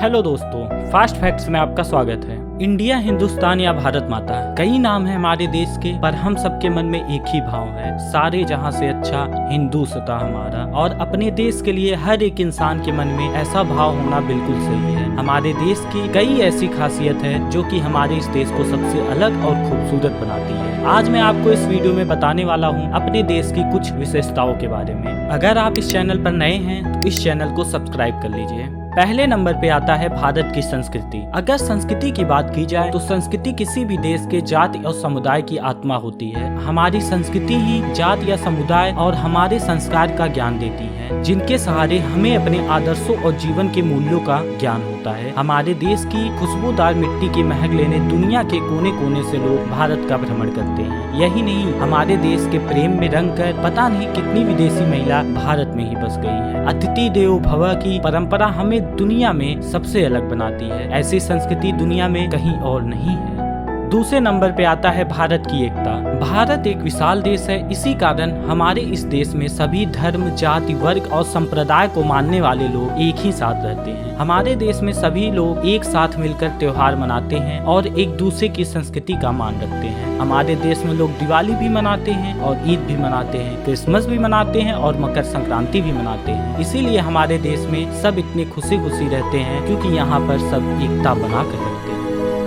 Hello दोस्तों, fast facts में आपका स्वागत है। इंडिया, हिंदुस्तान या भारत माता, कई नाम है हमारे देश के, पर हम सबके मन में एक ही भाव है, सारे जहां से अच्छा हिंदुस्तान हमारा। और अपने देश के लिए हर एक इंसान के मन में ऐसा भाव होना बिल्कुल सही है। हमारे देश की कई ऐसी खासियत है जो कि हमारे इस देश को सबसे अलग और खूबसूरत बनाती है। आज मैं आपको इस वीडियो में बताने वाला हूँ अपने देश की कुछ विशेषताओं के बारे में। अगर आप इस चैनल पर नए हैं तो इस चैनल को सब्सक्राइब कर लीजिए। पहले नंबर पे आता है भारत की संस्कृति। अगर संस्कृति की बात की जाए तो संस्कृति किसी भी देश के जाति और समुदाय की आत्मा होती है। हमारी संस्कृति ही जाति या समुदाय और हमारे संस्कार का ज्ञान देती है, जिनके सहारे हमें अपने आदर्शों और जीवन के मूल्यों का ज्ञान होता है। हमारे देश की खुशबूदार मिट्टी की महक लेने दुनिया के कोने कोने से लोग भारत का भ्रमण करते हैं। यही नहीं, हमारे देश के प्रेम में रंग कर पता नहीं कितनी विदेशी महिला भारत में ही बस गई है। अतिथि देवो भव की परंपरा हमें दुनिया में सबसे अलग बनाती है। ऐसी संस्कृति दुनिया में कहीं और नहीं है। दूसरे नंबर पे आता है भारत की एकता। भारत एक विशाल देश है, इसी कारण हमारे इस देश में सभी धर्म, जाति, वर्ग और संप्रदाय को मानने वाले लोग एक ही साथ रहते हैं। हमारे देश में सभी लोग एक साथ मिलकर त्योहार मनाते हैं और एक दूसरे की संस्कृति का मान रखते हैं। हमारे देश में लोग दिवाली भी मनाते हैं और ईद भी मनाते हैं, क्रिसमस भी मनाते हैं और मकर संक्रांति भी मनाते हैं। इसीलिए हमारे देश में सब इतने खुशी खुशी रहते हैं, क्योंकि यहाँ पर सब एकता बना कर रहते हैं।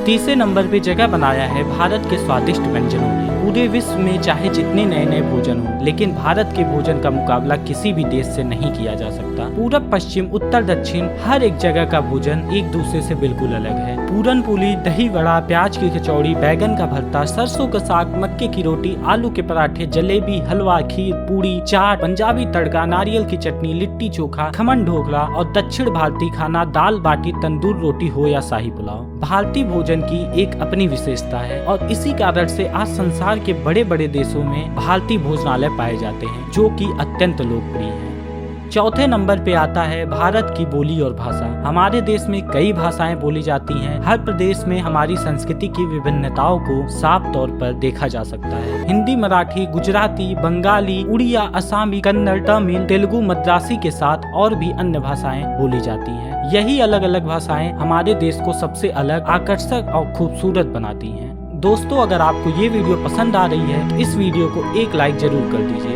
तीसरे नंबर पे जगह बनाया है भारत के स्वादिष्ट व्यंजनों ने। पूरे विश्व में चाहे जितने नए नए भोजन हो, लेकिन भारत के भोजन का मुकाबला किसी भी देश से नहीं किया जा सकता। पूरब, पश्चिम, उत्तर, दक्षिण हर एक जगह का भोजन एक दूसरे से बिल्कुल अलग है। पूरन पूली, दही वड़ा, प्याज की कचौड़ी, बैगन का भरता, सरसों का साग, मक्के की रोटी, आलू के पराठे, जलेबी, हलवा, खीर, पूरी, चाट, पंजाबी तड़का, नारियल की चटनी, लिट्टी चोखा, खमन ढोकला और दक्षिण भारतीय खाना दाल बाटी, तंदूर रोटी हो या शाही पुलाव। भारतीय भोजन की एक अपनी विशेषता है और इसी कारण से आज संसार के बड़े बड़े देशों में भारतीय भोजनालय पाए जाते हैं, जो कि अत्यंत लोकप्रिय है। चौथे नंबर पे आता है भारत की बोली और भाषा। हमारे देश में कई भाषाएं बोली जाती हैं। हर प्रदेश में हमारी संस्कृति की विभिन्नताओं को साफ तौर पर देखा जा सकता है। हिंदी, मराठी, गुजराती, बंगाली, उड़िया, असमी, कन्नड़, तमिल, तेलुगु, मद्रासी के साथ और भी अन्य भाषाएं बोली जाती हैं। यही अलग अलग भाषाएं हमारे देश को सबसे अलग, आकर्षक और खूबसूरत बनाती हैं। दोस्तों, अगर आपको ये वीडियो पसंद आ रही है तो इस वीडियो को एक लाइक जरूर कर दीजिए।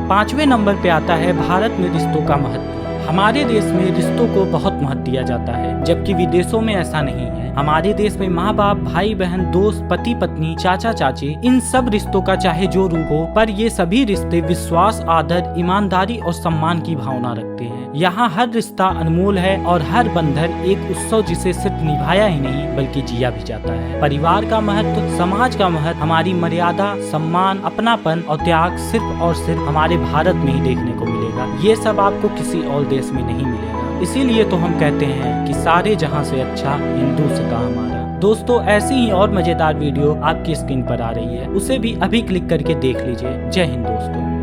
पांचवें नंबर पे आता है भारत में रिश्तों का महत्व। हमारे देश में रिश्तों को बहुत महत्व दिया जाता है, जबकि विदेशों में ऐसा नहीं है। हमारे देश में माँ बाप, भाई बहन, दोस्त, पति पत्नी, चाचा चाची, इन सब रिश्तों का चाहे जो रूप हो, पर ये सभी रिश्ते विश्वास, आदर, ईमानदारी और सम्मान की भावना रखते हैं। यहाँ हर रिश्ता अनमोल है और हर बंधन एक उत्सव, जिसे सिर्फ निभाया ही नहीं बल्कि जिया भी जाता है। परिवार का महत्व, समाज का महत्व, हमारी मर्यादा, सम्मान, अपनापन और त्याग सिर्फ और सिर्फ हमारे भारत में ही देखने को मिलेगा। ये सब आपको किसी और देश में नहीं मिलेगा। इसीलिए तो हम कहते हैं कि सारे जहां से अच्छा हिंदुस्तान हमारा। दोस्तों, ऐसी ही और मजेदार वीडियो आपकी स्क्रीन पर आ रही है, उसे भी अभी क्लिक करके देख लीजिए। जय हिंद दोस्तों।